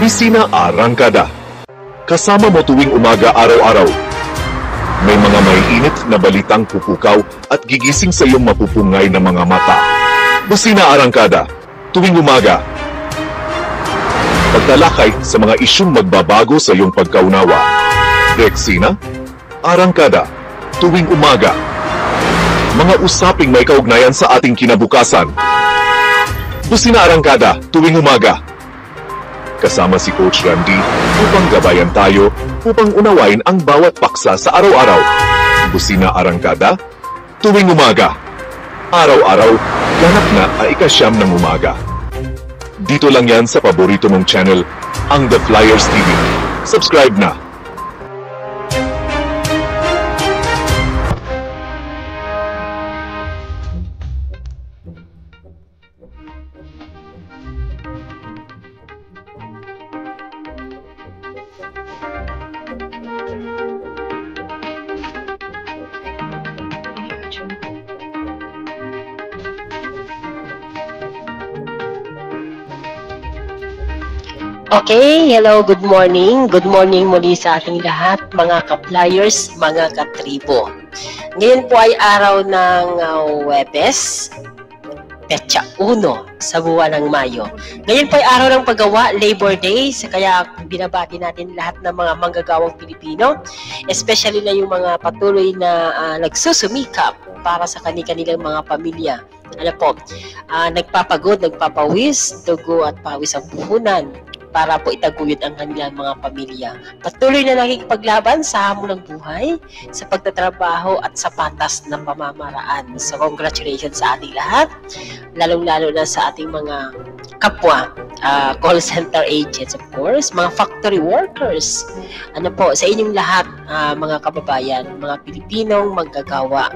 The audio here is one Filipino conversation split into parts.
Opisina Arangkada. Kasama mo tuwing umaga araw-araw. May mga maiinit na balitang pupukaw at gigising sa iyong mapupungay na mga mata. Busina Arangkada, tuwing umaga. Pagtalakay sa mga isyung magbabago sa iyong pagkaunawa. Rexina Arangkada, tuwing umaga. Mga usaping may kaugnayan sa ating kinabukasan. Busina Arangkada, tuwing umaga. Kasama si Coach Randy upang gabayan tayo upang unawain ang bawat paksa sa araw-araw. Busina Arangkada, tuwing umaga. Araw-araw, ganap na ang ika-9 ng umaga. Dito lang yan sa paborito mong channel, ang The Flyers TV. Subscribe na! Okay, hello, good morning. Good morning muli sa ating lahat, mga ka-flyers, mga ka-tribo. Ngayon po ay araw ng Huwebes, Petsa 1 sa buwan ng Mayo. Ngayon po ay araw ng paggawa, Labor Day, kaya binabati natin lahat ng mga manggagawang Pilipino, especially na yung mga patuloy na nagsusumikap para sa kanilang mga pamilya. Ano po, nagpapagod, nagpapawis, dugo at pawis ang puhunan para po itaguyod ang kanilang mga pamilya. Patuloy na nakikipaglaban sa hamon ng buhay, sa pagtatrabaho at sa patas na pamamaraan. So congratulations sa ating lahat, lalong-lalo na sa ating mga kapwa, call center agents of course, mga factory workers. Ano po, sa inyong lahat, mga kababayan, mga Pilipinong manggagawa,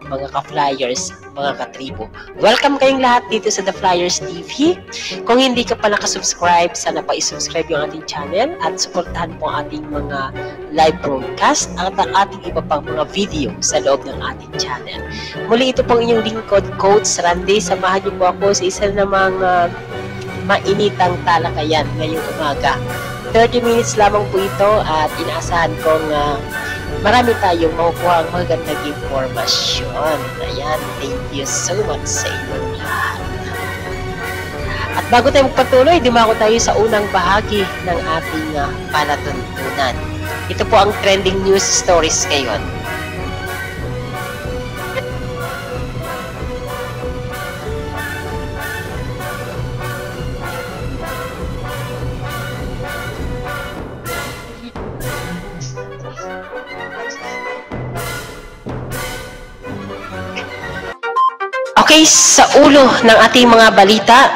mga ka-flyers, mga ka-tribo. Welcome kayong lahat dito sa The Flyers TV. Kung hindi ka pa nakasubscribe, sana pa isubscribe yung ating channel at suportahan po ang ating mga live broadcast at ang ating iba pang mga video sa loob ng ating channel. Muli, ito pong inyong lingkod, Coach Randy. Samahan niyo po ako sa isa namang mainitang talakayan ngayong umaga. 30 minutes lamang po ito at inaasahan kong marami tayong makukuha ang magandang informasyon. Ayan, thank you so much sa inyong lahat. At bago tayo magpatuloy, dumako tayo sa unang bahagi ng ating palatuntunan. Ito po ang trending news stories ngayon. Okay, sa ulo ng ating mga balita,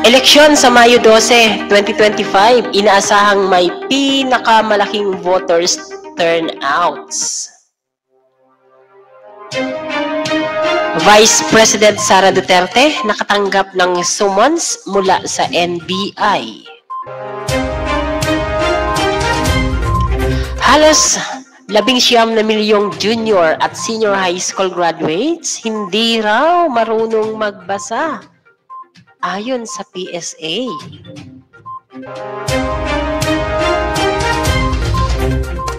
eleksyon sa Mayo 12, 2025, inaasahang may pinakamalaking voters turnouts. Vice President Sara Duterte nakatanggap ng summons mula sa NBI. Halos 19 milyong junior at senior high school graduates hindi raw marunong magbasa ayon sa PSA.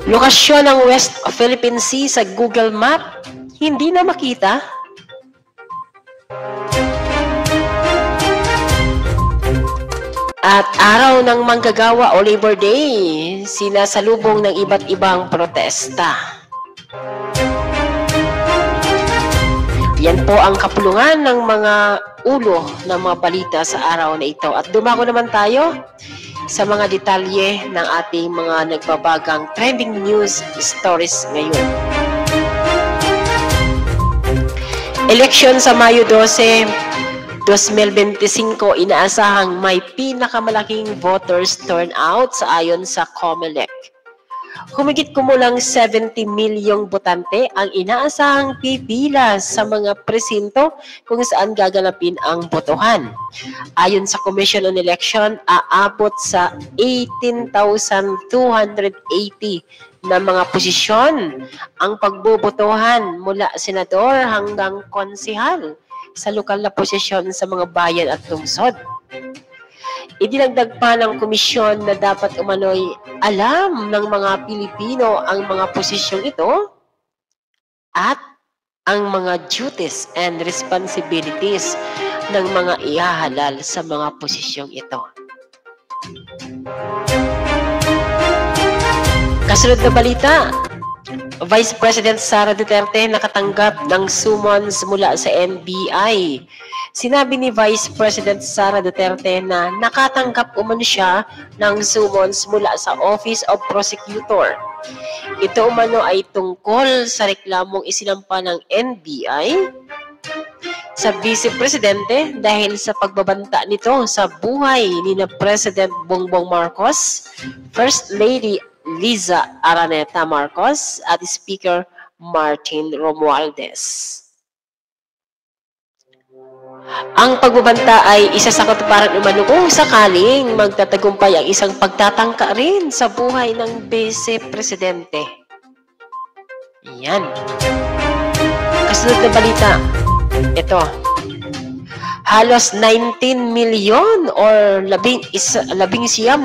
Lokasyon ng West Philippine Sea sa Google Map hindi na makita. At araw ng manggagawa o Labor Day, sinasalubong ng iba't ibang protesta. Yan po ang kapulungan ng mga ulo ng mga balita sa araw na ito. At dumako naman tayo sa mga detalye ng ating mga nagbabagang trending news stories ngayon. Eleksyon sa Mayo 12, 2025, inaasahang may pinakamalaking voters turnout sa ayon sa COMELEC. Humigit kumulang 70 milyong botante ang inaasahang pipila sa mga presinto kung saan gaganapin ang botohan. Ayon sa Commission on Election, aabot sa 18,280 na mga posisyon ang pagbobotohan mula senador hanggang konsehal sa lokal na posisyon sa mga bayan at lungsod. Idinagdag pa ng komisyon na dapat umano'y alam ng mga Pilipino ang mga posisyong ito at ang mga duties and responsibilities ng mga ihahalal sa mga posisyong ito. Kasunod na balita, Vice President Sara Duterte nakatanggap ng summons mula sa NBI. Sinabi ni Vice President Sara Duterte na nakatanggap umano siya ng summons mula sa Office of Prosecutor. Ito umano ay tungkol sa reklamong isinampa ng NBI sa Vice Presidente dahil sa pagbabanta nito sa buhay ni na President Bongbong Marcos, First Lady Liza Araneta Marcos at Speaker Martin Romualdez. Ang pagbabanta ay isa sa katuparan umano kung sakaling magtatagumpay ang isang pagtatangka rin sa buhay ng Vice Presidente. Yan. Kasunod na balita. Ito. Halos 19 million or 19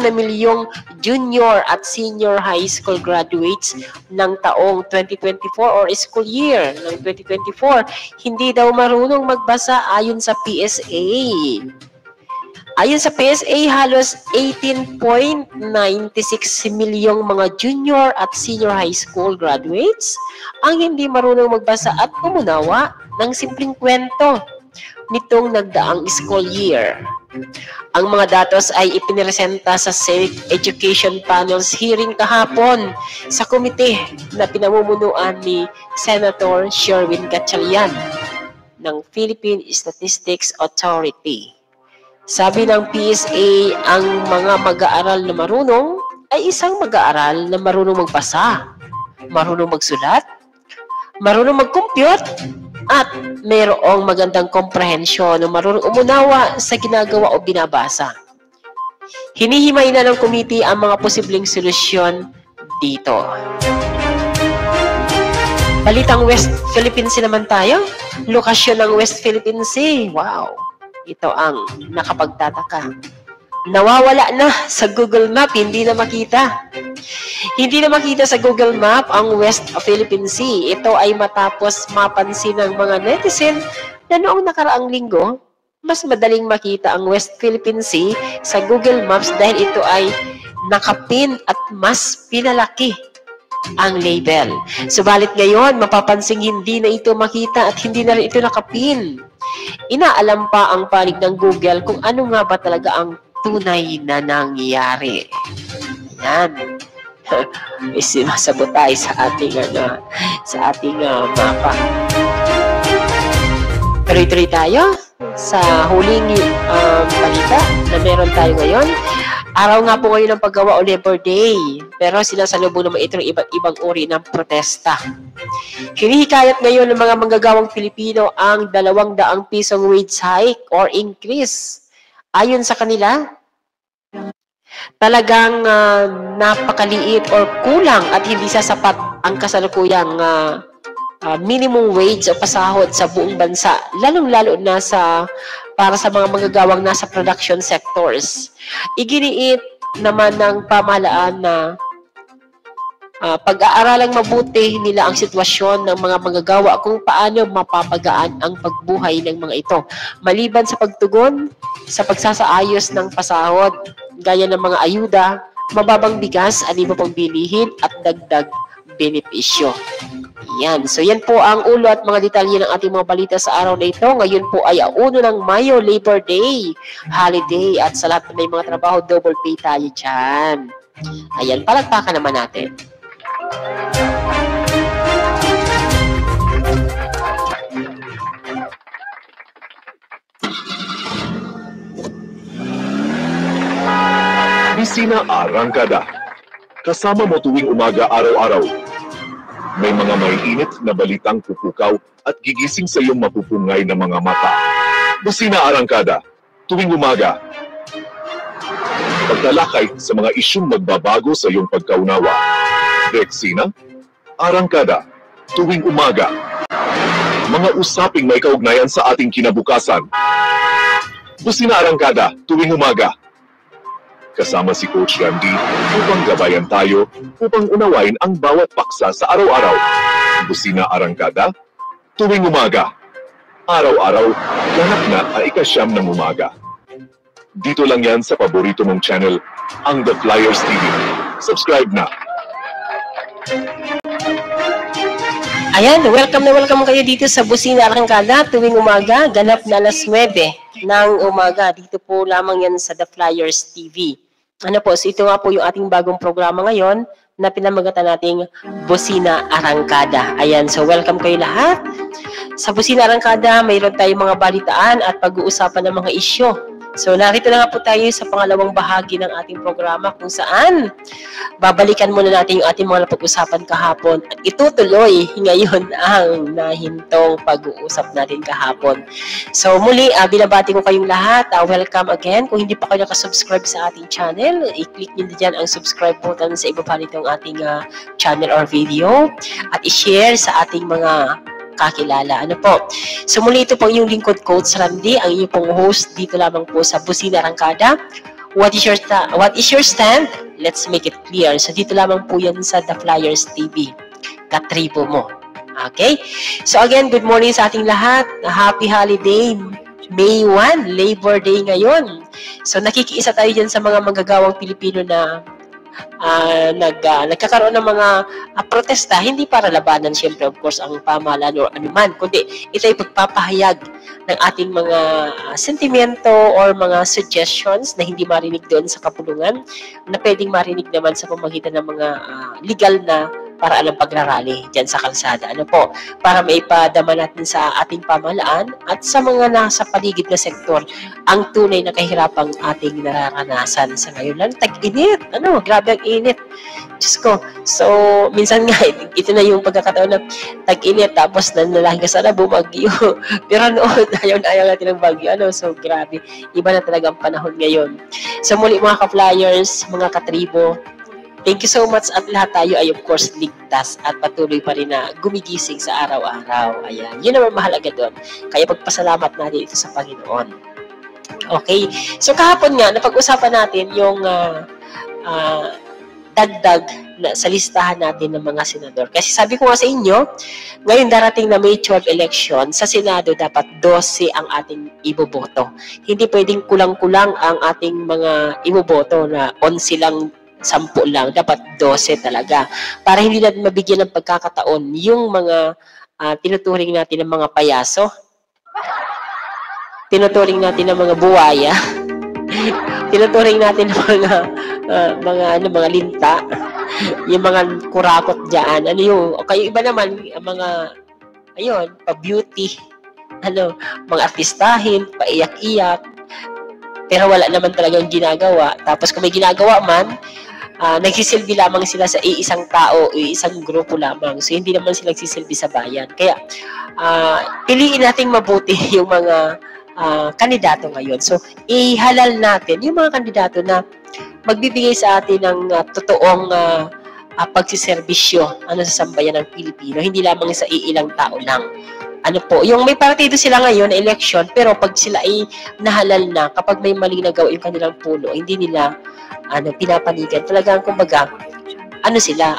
na milyong junior at senior high school graduates ng taong 2024 or school year ng 2024 hindi daw marunong magbasa ayon sa PSA. Ayon sa PSA, halos 18.96 milyong mga junior at senior high school graduates ang hindi marunong magbasa at umunawa ng simpleng kwento nitong nagdaang school year. Ang mga datos ay ipiniresenta sa Civic Education Panel's hearing kahapon sa komite na pinamumunuan ni Senator Sherwin Gatchalian ng Philippine Statistics Authority. Sabi ng PSA, ang mga mag-aaral na marunong ay isang mag-aaral na marunong magbasa, marunong magsulat, marunong mag-compute, at mayroong magandang komprehensyon o marunong umunawa sa ginagawa o binabasa. Hinihimay na ng committee ang mga posibleng solusyon dito. Balitang West Philippine Sea naman tayo. Lokasyon ng West Philippine Sea. Wow! Ito ang nakapagtataka. Nawawala na sa Google Map, hindi na makita. Hindi na makita sa Google Map ang West Philippine Sea. Ito ay matapos mapansin ng mga netizen na noong nakaraang linggo, mas madaling makita ang West Philippine Sea sa Google Maps dahil ito ay nakapin at mas pinalaki ang label. Subalit ngayon, mapapansing hindi na ito makita at hindi na rin ito nakapin. Inaalam pa ang panig ng Google kung ano nga ba talaga ang tunay na nangyayari. Yan. May sumasagot tayo sa ating mapa. Tuloy-tuloy tayo sa huling balita na meron tayo ngayon. Araw nga po ngayon ng paggawa o Labor Day, pero sinasalubong naman ito ng iba't ibang uri ng protesta. Hinihikayat ngayon ng mga manggagawang Pilipino ang 200 pisong wage hike or increase. Ayon sa kanila, talagang napakaliit or kulang at hindi sasapat ang kasalukuyang minimum wage o pasahod sa buong bansa, lalong-lalo na para sa mga manggagawang nasa production sectors. Iginiit naman ng pamahalaan na pag-aaralang mabuti nila ang sitwasyon ng mga manggagawa kung paano mapapagaan ang pagbuhay ng mga ito. Maliban sa pagtugon sa pagsasaayos ng pasahod, gaya ng mga ayuda, mababang bigas, iba pang bilihin at dagdag benepisyo. Yan. So yan po ang ulo at mga detalye ng ating mga balita sa araw na ito. Ngayon po ay 1 ng Mayo, Labor Day, holiday, at sa lahat na may mga trabaho, double pay tayo dyan. Ayan, palagpakan naman natin. Bisina Arangkada. Kasama mo tuwing umaga araw-araw. May mga mainit na balitang pupukaw at gigising sa iyong mapupungay na mga mata. Bisina Arangkada. Tuwing umaga. Pagtalakay sa mga isyung magbabago sa iyong pagkaunawa. Rexina Arangkada. Tuwing umaga. Mga usaping may kaugnayan sa ating kinabukasan. Bisina Arangkada. Tuwing umaga. Kasama si Coach Randy upang gabayan tayo upang unawain ang bawat paksa sa araw-araw. Busina Arangkada, tuwing umaga. Araw-araw, ganap na ang ika-9 ng umaga. Dito lang yan sa paborito mong channel, ang The Flyers TV. Subscribe na! Ayan, welcome na welcome kayo dito sa Busina Arangkada tuwing umaga, ganap na alas 9 ng umaga. Dito po lamang yan sa The Flyers TV. Ano po, so ito nga po yung ating bagong programa ngayon na pinamagatan nating Busina Arangkada. Ayan, so welcome kayo lahat. Sa Busina Arangkada, mayroon tayong mga balitaan at pag-uusapan ng mga isyo. So narito na nga po tayo sa pangalawang bahagi ng ating programa kung saan babalikan muna natin yung ating mga napag-usapan kahapon at itutuloy ngayon ang nahintong pag-uusap natin kahapon. So muli, binabati ko kayong lahat. Welcome again. Kung hindi pa kayo nakasubscribe sa ating channel, i-click nyo na dyan ang subscribe button sa ibaba nitong ating channel or video at i-share sa ating mga kakilala. Ano po? So muli ito po yung lingkod Coach Randy, ang inyong pong host dito lamang po sa Busina Arangkada. What is your stand? Let's make it clear. So dito lamang po yan sa The Flyers TV. Katribo mo. Okay? So again, good morning sa ating lahat. Happy holiday. May 1, Labor Day ngayon. So nakikiisa tayo dyan sa mga manggagawang Pilipino na nagkakaroon ng mga protesta, hindi para labanan siyempre of course ang pamahalaan o anuman, kundi ito ay pagpapahayag ng ating mga sentimento or mga suggestions na hindi marinig doon sa kapulungan na pwedeng marinig naman sa pamamagitan ng mga legal na paraan ng pagrarally dyan sa kalsada. Ano po? Para maipadama natin sa ating pamahalaan at sa mga nasa paligid na sektor ang tunay na kahirapang ating nararanasan sa ngayon. Lang, tag-init. Ano? Grabe ang init. Diyos ko. So, minsan nga, ito na yung pagkakataon na tag-init tapos nanalahin ka sana bumagyo. Pero noon, ayaw natin ng bagyo. Ano? So, grabe. Iba na talaga ang panahon ngayon. So, muli mga ka-flyers, mga katribo, thank you so much at lahat tayo ay of course ligtas at patuloy pa rin na gumigising sa araw-araw. Ayan, yun naman mahalaga doon. Kaya pagpasalamat natin ito sa Panginoon. Okay, so kahapon nga, napag-usapan natin yung dagdag na, sa listahan natin ng mga senador. Kasi sabi ko nga sa inyo, ngayon darating na May 12 election, sa Senado dapat 12 ang ating iboboto. Hindi pwedeng kulang-kulang ang ating mga iboboto na 11 lang 10 lang, dapat 12 talaga. Para hindi natin mabigyan ng pagkakataon yung mga tinuturing natin ng mga payaso, tinuturing natin ng mga buwaya, tinuturing natin ng mga linta, yung mga kurakot diyan. Ano yung kayo iba naman mga ayun, pa-beauty, mga artistahin, paiyak-iyak. Pero wala naman talagang ginagawa. Tapos kung may ginagawa man, nagsisilbi lamang sila sa iisang tao, iisang grupo lamang. So, hindi naman sila nagsisilbi sa bayan. Kaya, piliin nating mabuti yung mga kandidato ngayon. So, ihalal natin yung mga kandidato na magbibigay sa atin ng totoong pagsiservisyo sa sambayan ng Pilipino. Hindi lamang sa iilang tao lang. Ano po, yung may partido sila ngayon, election, pero pag sila ay nahalal na, kapag may mali na gawa yung kanilang puno, hindi nila pinapanigan. Talagang, kumbaga, sila,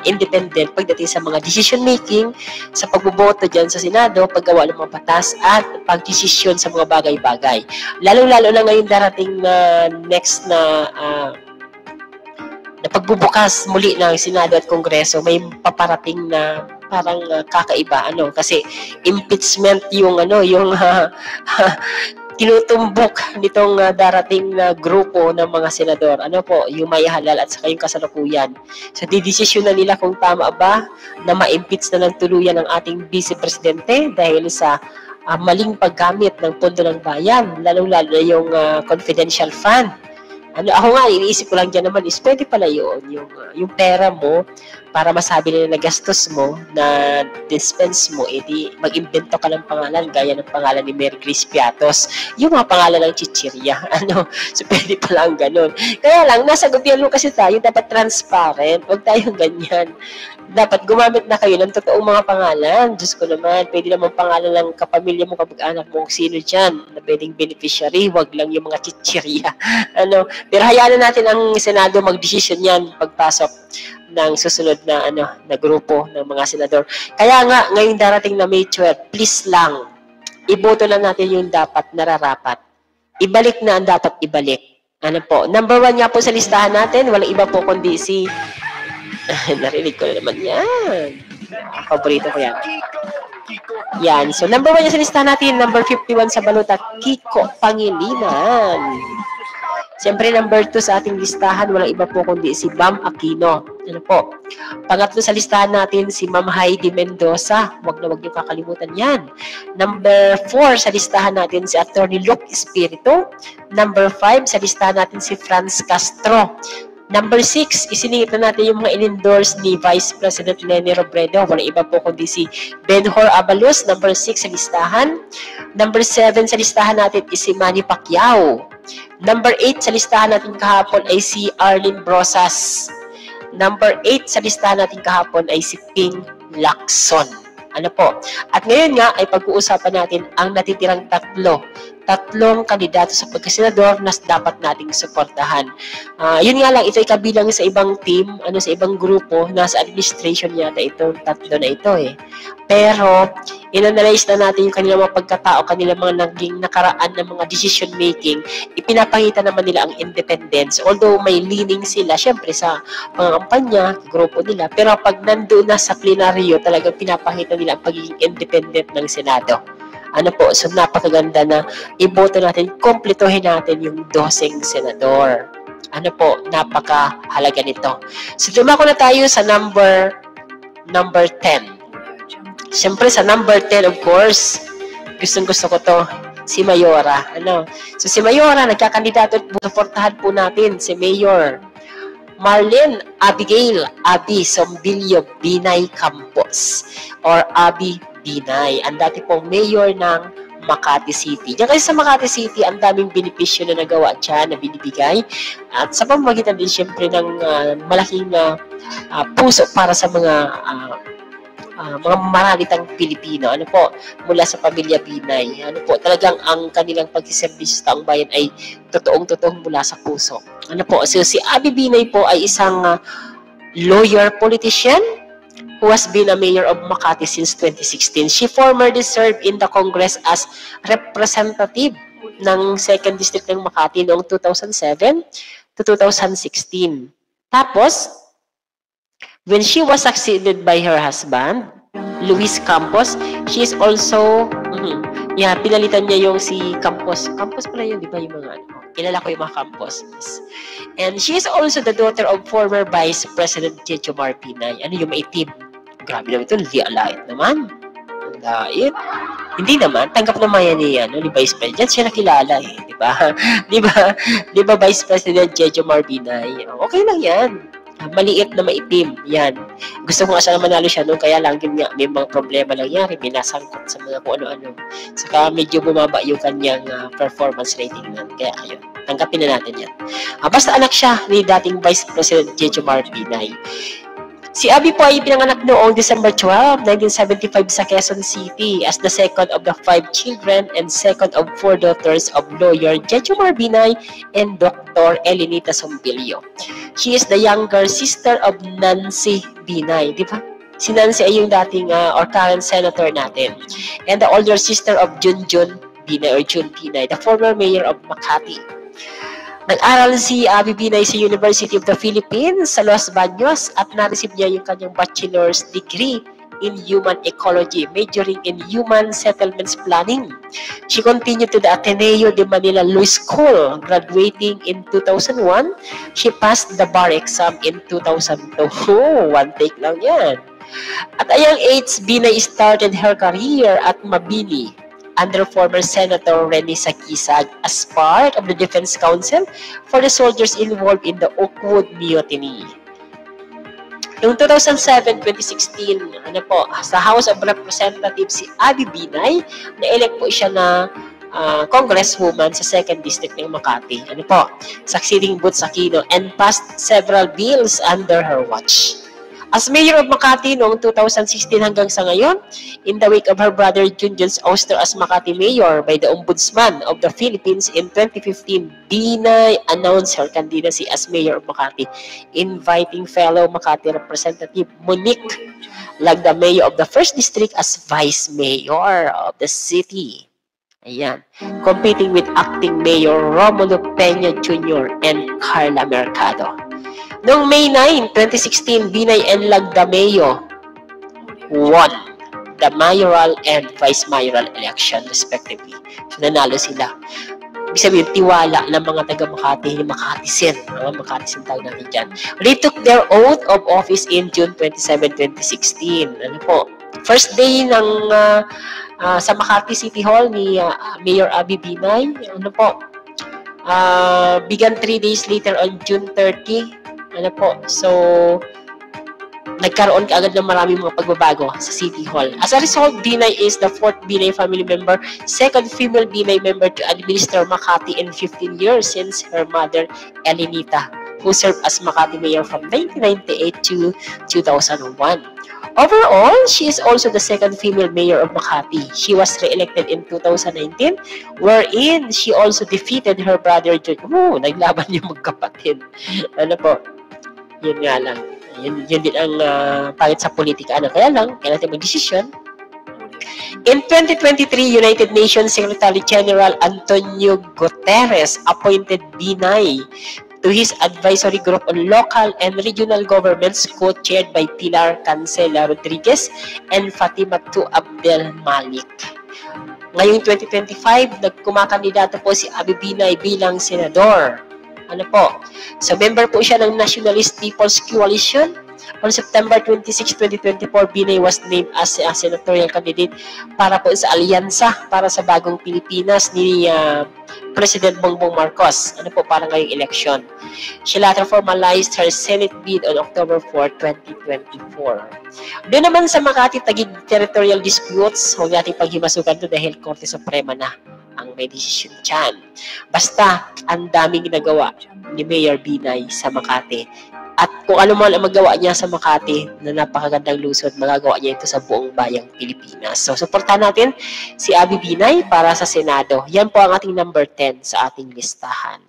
independent pagdating sa mga decision making, sa pagboboto dyan sa Senado, paggawa ng mga batas, at pagdesisyon sa mga bagay-bagay. Lalo-lalo na ngayon darating na next na pagbubukas muli ng Senado at Kongreso, may paparating na parang kakaiba kasi impeachment yung tinutumbok nitong darating na grupo ng mga senador. Yung may halal at saka yung kasalukuyan. So didesisyon na nila kung tama ba na ma-impeach na ng tuluyan ng ating Vice Presidente dahil sa maling paggamit ng pondo ng bayan, lalong-lalo na yung confidential fund. Ako nga, iniisip ko lang dyan naman is pwede pala yun, yung pera mo para masabi nila na gastos mo, na dispense mo, edi mag-invento ka ng pangalan, gaya ng pangalan ni Mary Grace Piatos, yung mga pangalan ng chichirya, so pwede pala ang ganun. Kaya lang, nasa gobyerno kasi tayo, dapat transparent, huwag tayong ganyan. Dapat gumamit na kayo ng totoong mga pangalan. Diyos ko naman, pwede naman pangalan ng kapamilya mo, kapag-anak mo, kung sino dyan na pwedeng beneficiary, wag lang yung mga chichirya. Pero hayaan na natin ang Senado mag-desisyon yan pagpasok ng susunod na na grupo ng mga senador. Kaya nga, ngayong darating na May 12, please lang, iboto na natin yung dapat nararapat. Ibalik na ang dapat ibalik. Number 1 nga po sa listahan natin, walang iba po kundi si narinig ko na naman yan. Paborito ko yan. Yan. So, number 1 yan sa listahan natin. Number 51 sa baluta, Kiko Pangilinan. Siyempre, number 2 sa ating listahan, walang iba po kundi si Bam Aquino. Pangatlo sa listahan natin, si Ma'am Heidi Mendoza. Huwag na huwag niyo kakalimutan yan. Number 4 sa listahan natin, si Attorney Luke Espiritu. Number 5 sa listahan natin, si Franz Castro. Number 6, isiningit na natin yung mga in-endorse ni Vice President Leni Robredo. Walang iba po kundi si Benhur Abalos. Number 6 sa listahan. Number 7 sa listahan natin is si Manny Pacquiao. Number 8 sa listahan natin kahapon ay si Arlene Brosas. Number 8 sa listahan natin kahapon ay si Ping Lacson. At ngayon nga ay pag-uusapan natin ang natitirang tatlong kandidato sa pagkasenador na dapat nating suportahan. Yun nga lang, ito ay kabilang sa ibang team, sa ibang grupo, nasa administration yata itong tatlo na ito eh. Pero, in-analyze na natin yung kanilang mga pagkatao, kanilang mga naging nakaraan ng mga decision making, ipinapakita naman nila ang independence. Although may leaning sila, syempre sa mga kampanya, grupo nila, pero pag nandoon na sa plenaryo, talagang pinapakita nila ang pagiging independent ng Senado. So napakaganda na iboto natin, kumpletuhin natin yung 12 senador. Napakahalaga nito. So dumako na tayo sa number 10. Siyempre sa number 10, of course, gustong-gusto ko to, si Mayora. So si Mayora, nagkakandidato at suportahan po natin si Mayor Marlene Abigail Sombilio Binay Campos or Abi Binay. Ang dati pong mayor ng Makati City. Diyan kasi sa Makati City, ang daming benepisyo na nagawa dyan, na binibigay. At sa pamamagitan din siyempre ng malaking puso para sa mga maralitang Pilipino. Mula sa pamilya Binay. Talagang ang kanilang pagsiservisyo sa taong bayan ay totoong mula sa puso. So si Abi Binay po ay isang lawyer politician who has been a mayor of Makati since 2016. She formerly served in the Congress as representative ng 2nd District ng Makati noong 2007 to 2016. Tapos, when she was succeeded by her husband, Luis Campos, she is also, pinalitan niya yung si Campos. Campos pala yun, di ba yung mga kilala ko yung mga Campos. And she is also the daughter of former Vice President Jejomar Binay. Yung maitim? Grabe naman ito, lialait naman. Ang lait. Hindi naman, tanggap naman yan ni Vice President. Siya nakilala eh, di ba? Di ba Vice President Jejomar Binay? Okay lang yan. Maliit na maitim, yan. Gusto ko nga sana manalo siya noon, kaya lang yun nga, may mga problema lang yan, may nasangkot sa mga kung ano-ano. Saka medyo bumaba yung kanyang performance rating nun. Kaya ayun, tanggapin na natin yan. Basta anak siya ni dating Vice President Jejomar Binay. Si Abi po ay pinanganak noong December 12, 1975 sa Quezon City as the second of the 5 children and second of 4 daughters of lawyer Jejomar Binay and Dr. Elenita Sombilio. She is the younger sister of Nancy Binay, di ba? Si Nancy ay yung dating or current senator natin. And the older sister of Junjun Binay or Jun Binay, the former mayor of Makati. Nag-aral si Abi Binay sa University of the Philippines sa Los Baños at na-receive niya yung kanyang bachelor's degree in human ecology, majoring in human settlements planning. She continued to the Ateneo de Manila Law School, graduating in 2001. She passed the bar exam in 2002. One take lang yan. At a young age, Binay started her career at Mabini under former Senator Rene Saquisag as part of the Defense Council for the soldiers involved in the Oakwood Mutiny. Noong 2007-2016, sa House of Representatives si Abi Binay, na-elect po siya na congresswoman sa 2nd District ng Makati. Succeeding Boots Aquino and passed several bills under her watch. As mayor of Makati noong 2016 hanggang sa ngayon, in the wake of her brother Junjun's ouster as Makati mayor by the Ombudsman of the Philippines in 2015, Binay announced her candidacy as mayor of Makati, inviting fellow Makati representative Monique Lagdameo of the 1st District as vice mayor of the city. Ayan. Competing with acting mayor Romulo Peña Jr. and Carla Mercado. Noong May 9, 2016, Binay and Lagdameo won the mayoral and vice mayoral election respectively. So, nanalo sila. Ibig sabihin, tiwala ng mga taga-Makati, yung Makatisin. Makatisin tawag natin dyan. They took their oath of office in June 27, 2016. Ano po? First day ng sa Makati City Hall ni Mayor Abby Binay. Ano po? Began 3 days later on June 30. Ano po? So, nagkaroon kaagad ng maraming mga pagbabago sa City Hall. As a result, Binay is the 4th Binay family member, 2nd female Binay member to administer Makati in 15 years since her mother, Elenita, who served as Makati mayor from 1998 to 2001. Overall, she is also the 2nd female mayor of Makati. She was re-elected in 2019, wherein she also defeated her brother, naglaban yung magkapatid. Ano po? Yun nga lang. Yun din ang pangit sa politika. Kaya lang, kailangan mag-desisyon. In 2023, United Nations Secretary General Antonio Guterres appointed Binay to his advisory group on local and regional governments co-chaired by Pilar Cancela Rodriguez and Fatima Tu Abdel Malik. Ngayong 2025, nagkumakandidato po si Abby Binay bilang senador. Ano po? So, member po siya ng Nationalist People's Coalition. On September 26, 2024, Binay was named as a senatorial candidate para po sa alyansa para sa bagong Pilipinas ni President Bongbong Marcos. Ano po, para ngayong election. She later formalized her Senate bid on October 4, 2024. Doon naman sa Makati Taguig territorial disputes, huwag natin paghimasukan to dahil Korte Suprema na ang may decision dyan. Basta, ang daming ginagawa ni Mayor Binay sa Makati. At kung ano man ang magawa niya sa Makati na napakagandang lusod, magagawa niya ito sa buong bayang Pilipinas. So, supportan natin si Abby Binay para sa Senado. Yan po ang ating number 10 sa ating listahan.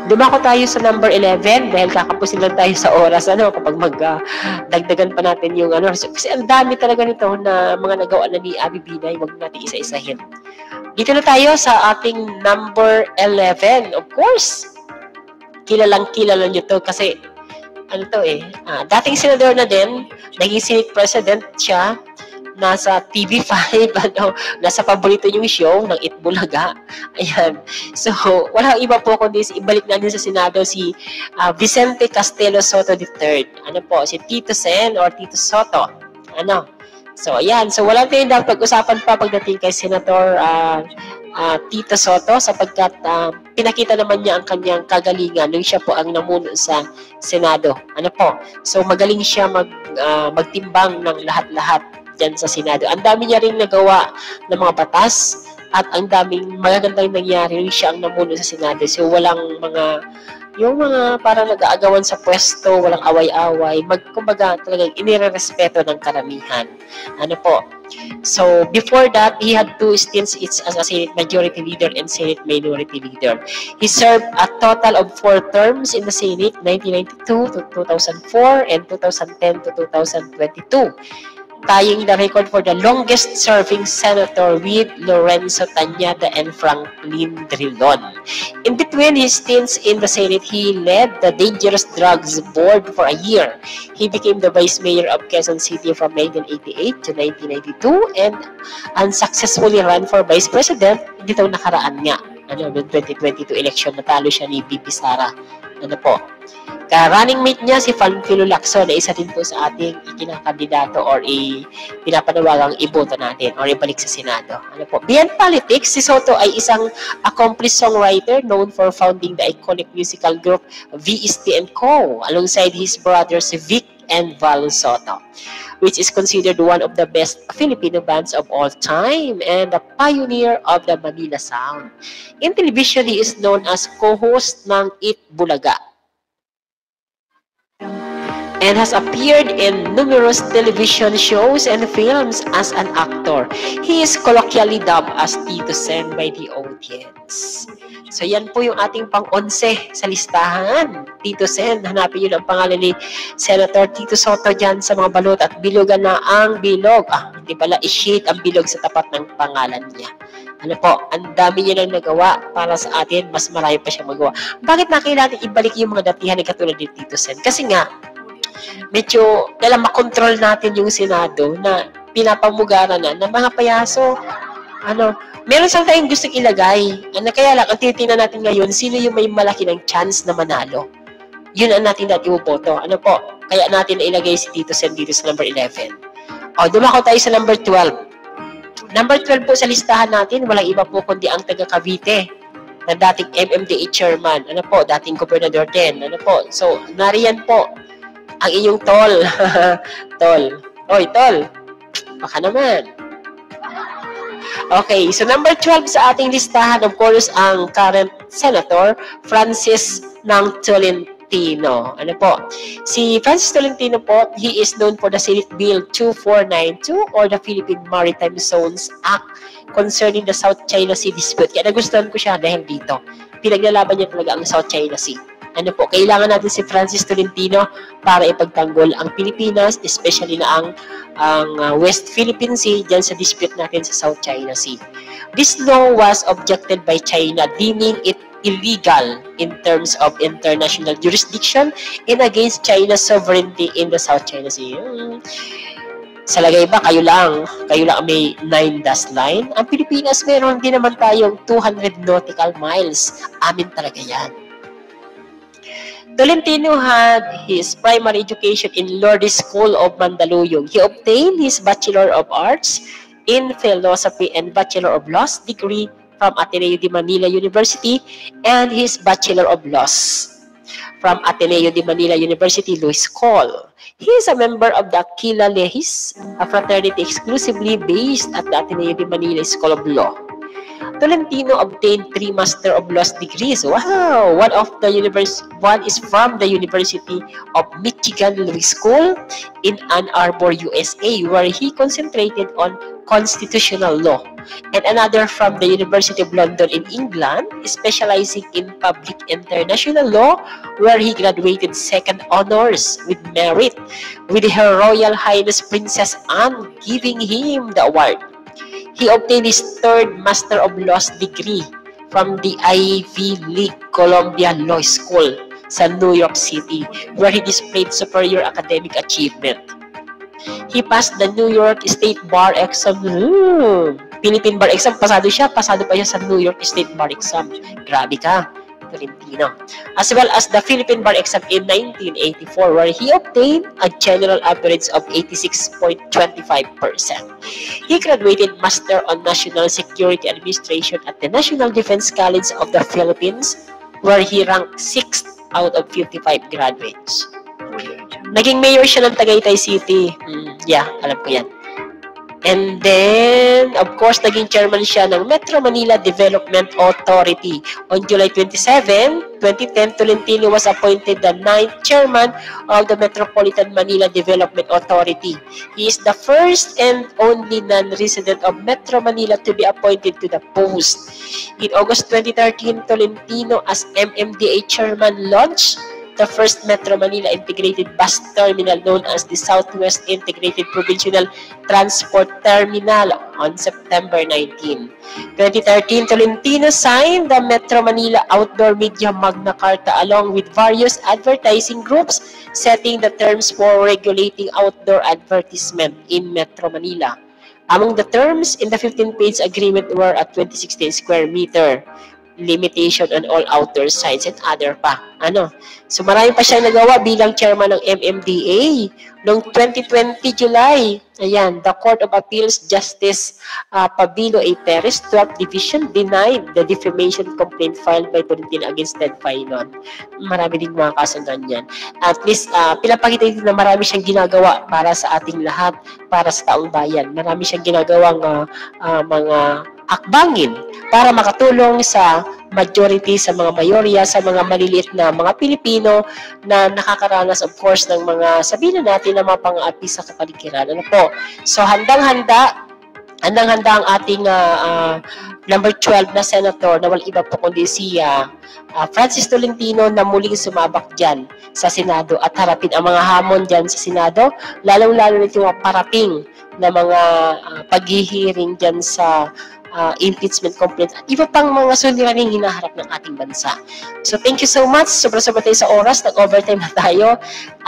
Dumako tayo sa number 11 dahil kakapusin lang tayo sa oras kapag magdagdagan pa natin yung kasi ang dami talaga nito na mga nagawa na ni Abby Binay, wag natin isa-isahin. Dito na tayo sa ating number 11. Of course, kilala nyo to kasi dating senador na din, naging Senate President siya, nasa TV5, nasa paborito yung show ng Itbulaga. Ayan. So, walang iba po kundi ibalik natin sa Senado si Vicente Castelo Soto III. Ano po, si Tito Sen or Tito Soto. So, ayan. So, wala tayong dapat pag-usapan pa pagdating kay Senator Tito Soto sapagkat pinakita naman niya ang kanyang kagalingan nung siya po ang namuno sa Senado. Ano po? So, magaling siya magtimbang ng lahat-lahat dyan sa Senado. Ang dami niya rin nagawa ng mga batas at ang daming magagandang nangyari nung siya ang namuno sa Senado. So, walang yung mga parang nag-aagawan sa pwesto, walang away-away, kumbaga talagang inirerespeto ng karamihan. Ano po? So, before that, he had 2 stints as a Senate Majority Leader and Senate Minority Leader. He served a total of 4 terms in the Senate, 1992 to 2004 and 2010 to 2022. Tying the record for the longest-serving senator with Lorenzo Tañada and Franklin Drilon. In between his stints in the Senate, he led the Dangerous Drugs Board for a year. He became the Vice Mayor of Quezon City from 1988 to 1992 and unsuccessfully ran for Vice President dito nakaraan nga. Noong 2022 election, natalo siya ni BP Sara. Ano po? Running mate niya si Panfilo Lacson na isa din po sa ating ikinakandidato or pinapanawagang iboto natin or ibalik sa Senado. Ano po? Beyond politics, si Soto ay isang accomplished songwriter known for founding the iconic musical group VST & Co. alongside his brothers Vic and Val Soto, which is considered one of the best Filipino bands of all time and a pioneer of the Manila sound. In television, he is known as co-host ng Itbulaga and has appeared in numerous television shows and films as an actor. He is colloquially dubbed as Tito Sen by the audience. So yan po yung ating pang-11 sa listahan. Tito Sen, hanapin yun ang pangalan ni Senator Tito Soto dyan sa mga balot at bilogan na ang bilog. Hindi pala i-shade ang bilog sa tapat ng pangalan niya. Ano po, ang dami niya nang nagawa para sa atin, mas marami pa siyang magawa. Bakit na kailangan ibalik yung mga datihan ni katulad ni Tito Sen? Kasi nga, medyo kailangan makontrol natin yung Senado na pinapamugaran na ng mga payaso. Meron sa tayong gustong ilagay. Kaya lang, ang tinitingnan natin ngayon, sino yung may malaki ng chance na manalo. Yun ang natin natin iboboto. Kaya natin ilagay si Tito Sen dito sa number 11. Dumako tayo sa number 12. Number 12 po sa listahan natin, walang iba po kundi ang taga Cavite na dating MMDA chairman. Dating gobernador din. So, nariyan po ang inyong tol. Tol. Oy, tol. Baka naman. Okay, so number 12 sa ating listahan, of course, ang current Senator Francis ng Tolentino. Si Francis Tolentino po, he is known for the Senate Bill 2492 or the Philippine Maritime Zones Act concerning the South China Sea dispute. Kaya nagustuhan ko siya dahil dito. Pinaglalaban niya talaga ang South China Sea. Kailangan natin si Francis Tolentino para ipagtanggol ang Pilipinas, especially na ang West Philippine Sea dyan sa dispute natin sa South China Sea. This law was objected by China, deeming it illegal in terms of international jurisdiction and against China's sovereignty in the South China Sea. Sa lagay ba, kayo lang may 9 dash line? Ang Pilipinas, meron din naman tayong 200 nautical miles. Amin talaga yan. Tolentino had his primary education in Lourdes School of Mandaluyong. He obtained his Bachelor of Arts in Philosophy and Bachelor of Laws degree from Ateneo de Manila University and his Bachelor of Laws from Ateneo de Manila University Law School. He is a member of the Aquila Lehis, a fraternity exclusively based at the Ateneo de Manila School of Law. Tolentino obtained 3 Master of Laws degrees. Wow! One is from the University of Michigan Law School in Ann Arbor, USA, where he concentrated on constitutional law, and another from the University of London in England, specializing in public international law, where he graduated second honors with merit, with Her Royal Highness Princess Anne giving him the award. He obtained his 3rd Master of Laws degree from the Ivy League Columbia Law School sa New York City, where he displayed superior academic achievement. He passed the New York State Bar Exam. Philippine Bar Exam, pasado pa siya sa New York State Bar Exam. Grabe ka, Tolentino. As well as the Philippine Bar Exam in 1984, where he obtained a general average of 86.25%. He graduated Master on National Security Administration at the National Defense College of the Philippines, where he ranked 6th out of 55 graduates. Naging mayor siya ng Tagaytay City. Alam ko yan. And then, of course, naging chairman siya ng Metro Manila Development Authority. On July 27, 2010, Tolentino was appointed the 9th chairman of the Metropolitan Manila Development Authority. He is the first and only non-resident of Metro Manila to be appointed to the post. In August 2013, Tolentino as MMDA chairman launched the first Metro Manila Integrated Bus Terminal known as the Southwest Integrated Provincial Transport Terminal on September 19. 2013, Tolentino signed the Metro Manila Outdoor Media Magna Carta along with various advertising groups setting the terms for regulating outdoor advertisement in Metro Manila. Among the terms in the 15-page agreement were a 2016 square meter limitation on all outdoor sites and other pa. So marami pa siyang nagawa bilang chairman ng MMDA. Noong 2020 July, the Court of Appeals Justice Pabilo A. Perez, 12th Division, denied the defamation complaint filed by Tolentino against Ted Filon. Marami din mga kaso ganyan. At least, pinapakita dito na marami siyang ginagawa para sa ating lahat, para sa taong bayan. Marami siyang ginagawang mga akbangin para makatulong sa majority, sa mga mayorya, sa mga maliliit na mga Pilipino na nakakaranas of course ng mga, sabihin na natin, na mga pang-aapi sa kapaligiran. Ano po? So handang-handa ang ating number 12 na senator na wala iba po kundi si Francis Tolentino na muling sumabak dyan sa Senado at harapin ang mga hamon dyan sa Senado, lalong-lalo na itong parating na mga paghihiring dyan sa impeachment complaint at iba pang mga suliraning hinaharap ng ating bansa. So thank you so much. Sobra-sobra tayo sa oras. Nag-overtime na tayo.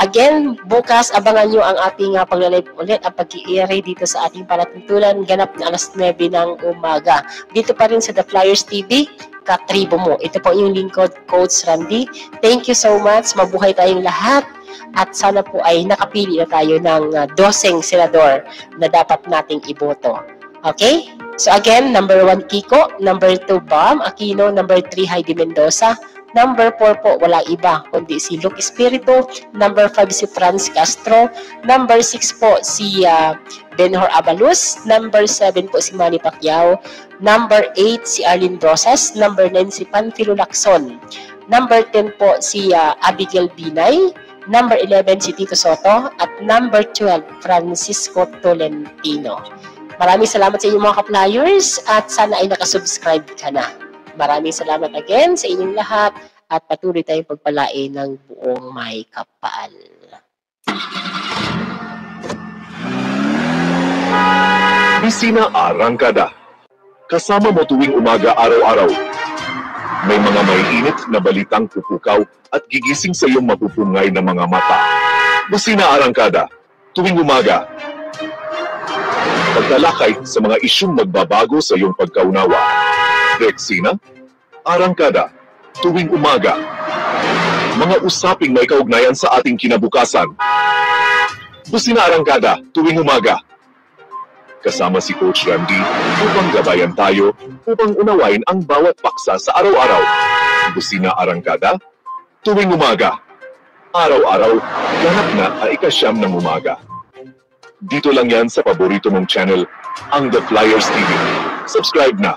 Again, bukas abangan nyo ang ating paglalive ulit, ang pag-i-air dito sa ating palatuntunan. Ganap na alas 9 ng umaga. Dito pa rin sa The Flyers TV, katribo mo. Ito po yung lingkod, Coach Randy. Thank you so much. Mabuhay tayong lahat. At sana po ay nakapili na tayo ng 12 senador na dapat nating iboto. Okay? So again, number 1 Kiko, number 2 Bam Aquino, number 3 Heidi Mendoza, number 4 po wala iba kundi si Luke Espiritu, number 5 si Franz Castro, number 6 po si Benhor Abalus, number 7 po si Manny Pacquiao, number 8 si Arlene Brosas, number 9 si Panfilo Lacson, number 10 po si Abigail Binay, number 11 si Tito Soto, at number 12 Francisco Tolentino. Maraming salamat sa inyong mga ka-flyers at sana ay nakasubscribe ka na. Maraming salamat again sa inyong lahat at patuloy tayong pagpalain ng buong may kapal. Bisina Arangkada. Kasama mo tuwing umaga araw-araw. May mga maiinit na balitang pupukaw at gigising sa iyong mapupungay na mga mata. Bisina Arangkada. Tuwing umaga. Pagtalakay sa mga isyung magbabago sa iyong pagkaunawa. Rexina, Arangkada, tuwing umaga. Mga usaping may kaugnayan sa ating kinabukasan. Busina Arangkada, tuwing umaga. Kasama si Coach Randy upang gabayan tayo upang unawain ang bawat paksa sa araw-araw. Busina Arangkada, tuwing umaga. Araw-araw, ganap na ang ika-9 ng umaga. Dito lang yan sa paborito mong channel, ang The Flyers TV. Subscribe na!